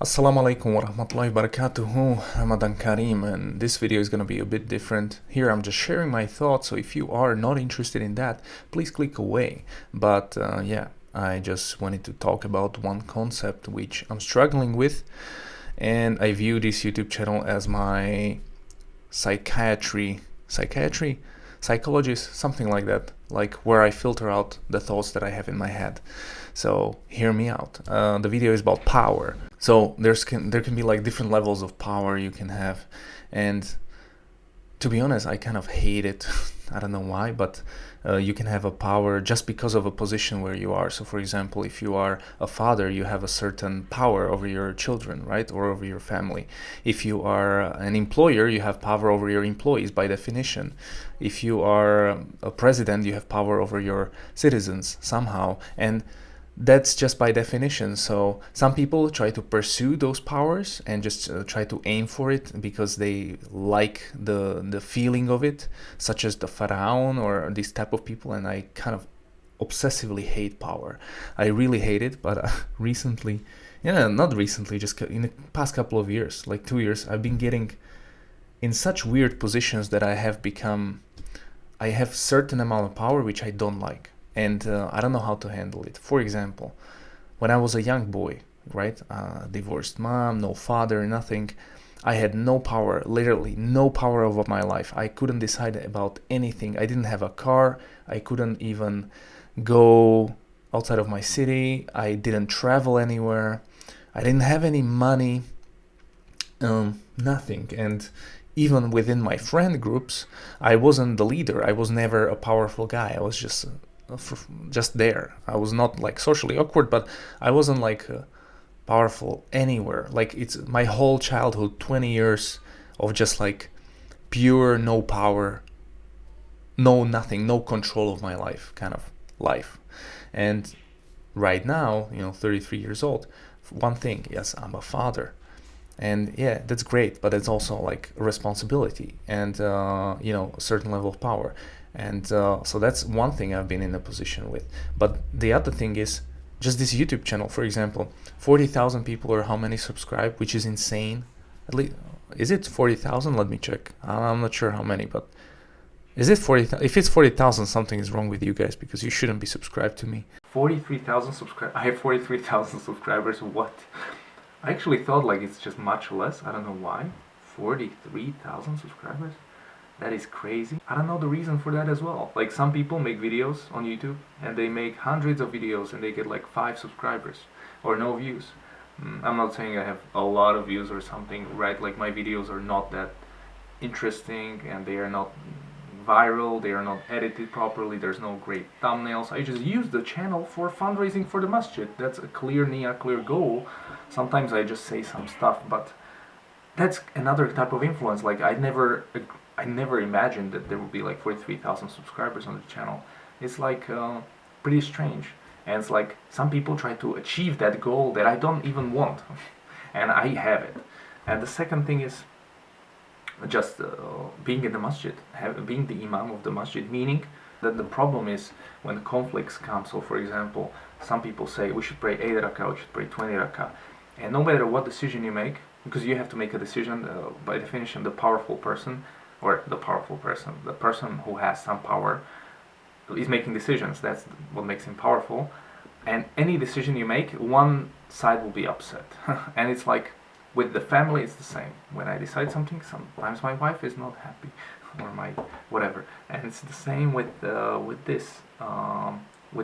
Assalamu alaikum wa rahmatullahi wa barakatuhu, Ramadan Kareem, and this video is going to be a bit different. Here I'm just sharing my thoughts, so if you are not interested in that, please click away. But yeah, I just wanted to talk about one concept which I'm struggling with, and I view this YouTube channel as my psychologist, something like that, like where I filter out the thoughts that I have in my head. So hear me out. The video is about power. So there can be like different levels of power you can have, and to be honest, I kind of hate it. I don't know why, but you can have a power just because of a position where you are. So for example, if you are a father, you have a certain power over your children, right? Or over your family. If you are an employer, you have power over your employees by definition. If you are a president, you have power over your citizens somehow. And that's just by definition. So some people try to pursue those powers and just try to aim for it because they like the feeling of it, such as the pharaoh or this type of people. And I kind of obsessively hate power. I really hate it. But recently, not recently, just in the past couple of years, like 2 years, I've been getting in such weird positions that I have certain amount of power which I don't like. And I don't know how to handle it. For example, when I was a young boy, right, divorced mom, no father, nothing, I had no power, literally no power over my life. I couldn't decide about anything. I didn't have a car. I couldn't even go outside of my city. I didn't travel anywhere. I didn't have any money, nothing. And even within my friend groups, I wasn't the leader. I was never a powerful guy. I was just there. I was not like socially awkward, but I wasn't like powerful anywhere. Like it's my whole childhood, 20 years of just like pure no power, no nothing, no control of my life kind of life. And right now, 33 years old, one thing, yes, I'm a father. And yeah, that's great, but it's also like a responsibility and a certain level of power. And so that's one thing I've been in a position with. But the other thing is just this YouTube channel, for example, 40,000 people or how many subscribe, which is insane. At least, is it 40,000? Let me check. I'm not sure how many, but is it 40,000? If it's 40,000, something is wrong with you guys because you shouldn't be subscribed to me. 43,000 subscribers. I have 43,000 subscribers. What? I actually thought like it's just much less. I don't know why. 43,000 subscribers? That is crazy. I don't know the reason for that as well. Like some people make videos on YouTube and they make hundreds of videos and they get like 5 subscribers or no views. I'm not saying I have a lot of views or something, right? Like my videos are not that interesting and they are not viral, they are not edited properly, there's no great thumbnails. I just use the channel for fundraising for the masjid. That's a clear niyyah, clear goal. Sometimes I just say some stuff, but that's another type of influence. Like I never imagined that there would be like 43,000 subscribers on the channel. It's like pretty strange. And it's like some people try to achieve that goal that I don't even want. And I have it. And the second thing is just being in the masjid, being the imam of the masjid, meaning that the problem is when conflicts come. So for example, some people say we should pray 8 rakah, we should pray 20 rakah. And no matter what decision you make, because you have to make a decision, by definition, the person who has some power is making decisions. That's what makes him powerful. And any decision you make, one side will be upset. And it's like with the family, it's the same. When I decide something, sometimes my wife is not happy, or my whatever. And it's the same with the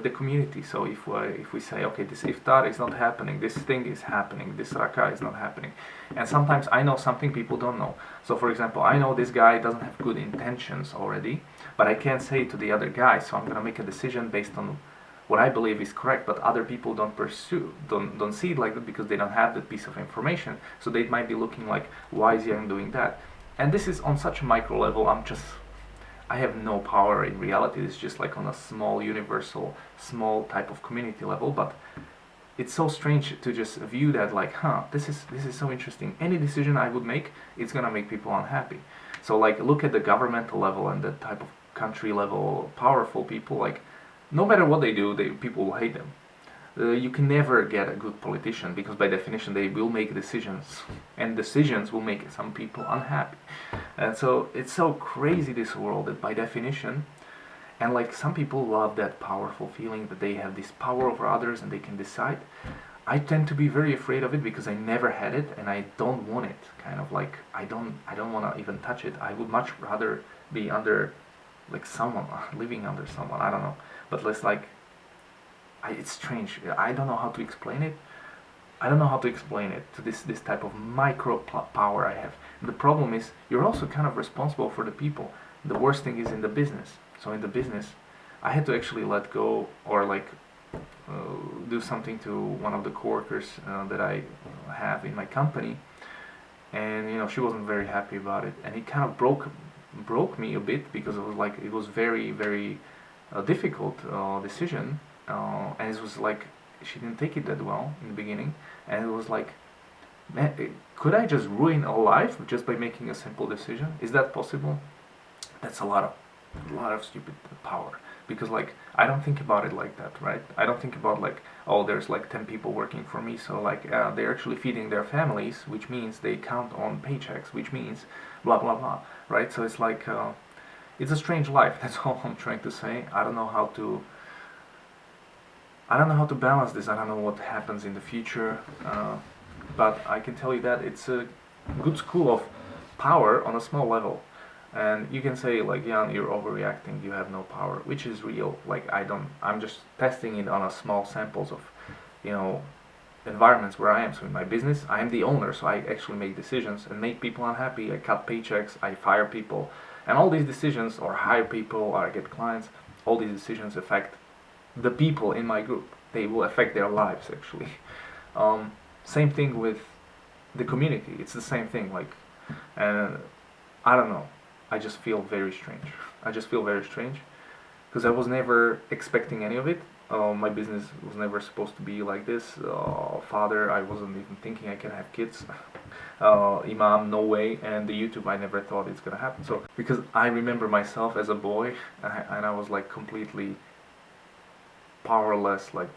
community. So if we say, okay, this iftar is not happening, this thing is happening, this rakah is not happening, and sometimes I know something people don't know. So for example, I know this guy doesn't have good intentions already, but I can't say it to the other guy, so I'm gonna make a decision based on what I believe is correct, but other people don't see it like that because they don't have that piece of information. So they might be looking like, why is Yang doing that? And this is on such a micro level. I have no power in reality. It's just like on a small, universal, small type of community level. But it's so strange to just view that like, this is so interesting. Any decision I would make, it's gonna make people unhappy. So like, look at the governmental level and the type of country level, powerful people. Like, no matter what they do, people will hate them. You can never get a good politician, because by definition they will make decisions, and decisions will make some people unhappy. And so it's so crazy, this world, that by definition, and like some people love that powerful feeling that they have this power over others and they can decide. I tend to be very afraid of it because I never had it and I don't want it. Kind of like I don't want to even touch it. I would much rather be under like someone, living under someone. I don't know, but it's like it's strange. I don't know how to explain it. I don't know how to explain it to this type of micro power I have. And the problem is you're also kind of responsible for the people. The worst thing is in the business. So in the business, I had to actually let go, or like do something to one of the coworkers that I have in my company, and she wasn't very happy about it, and it kind of broke me a bit, because it was very very difficult decision, and it was like she didn't take it that well in the beginning, and it was like, man, could I just ruin a life just by making a simple decision? Is that possible? That's a lot of stupid power, because like I don't think about it like that, right? I don't think about like, oh, there's like 10 people working for me, so like they're actually feeding their families, which means they count on paychecks, which means blah blah blah, right? So it's like it's a strange life. That's all I'm trying to say. I don't know how to balance this. I don't know what happens in the future, but I can tell you that it's a good school of power on a small level. And you can say like, Jan, you're overreacting, you have no power, which is real. Like I'm just testing it on a small samples of, environments where I am. So in my business, I am the owner, so I actually make decisions and make people unhappy. I cut paychecks, I fire people, and all these decisions, or hire people, or I get clients, all these decisions affect the people in my group. They will affect their lives actually. Same thing with the community. It's the same thing. Like, and I don't know. I just feel very strange. Because I was never expecting any of it. My business was never supposed to be like this. Father, I wasn't even thinking I can have kids. Imam, no way. And the YouTube, I never thought it's gonna happen. So because I remember myself as a boy, and I was like completely powerless, like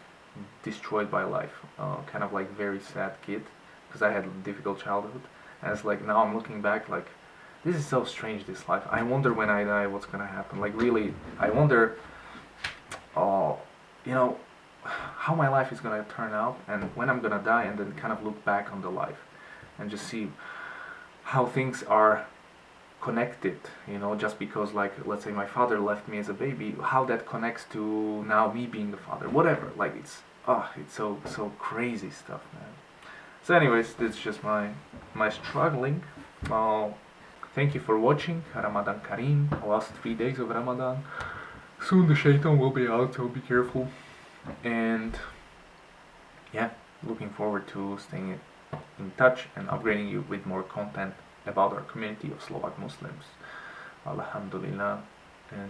destroyed by life, kind of like very sad kid, because I had a difficult childhood. And it's like now I'm looking back, like, this is so strange, this life. I wonder when I die what's gonna happen. Like really, I wonder, how my life is gonna turn out, and when I'm gonna die, and then kind of look back on the life, and just see how things are connected. Just because, like, let's say my father left me as a baby, how that connects to now me being the father. Whatever. Like it's so crazy stuff, man. So, anyways, that's just my struggling. Thank you for watching. Ramadan Kareem. Last 3 days of Ramadan. Soon the shaitan will be out, so be careful. And yeah, looking forward to staying in touch and upgrading you with more content about our community of Slovak Muslims. Alhamdulillah.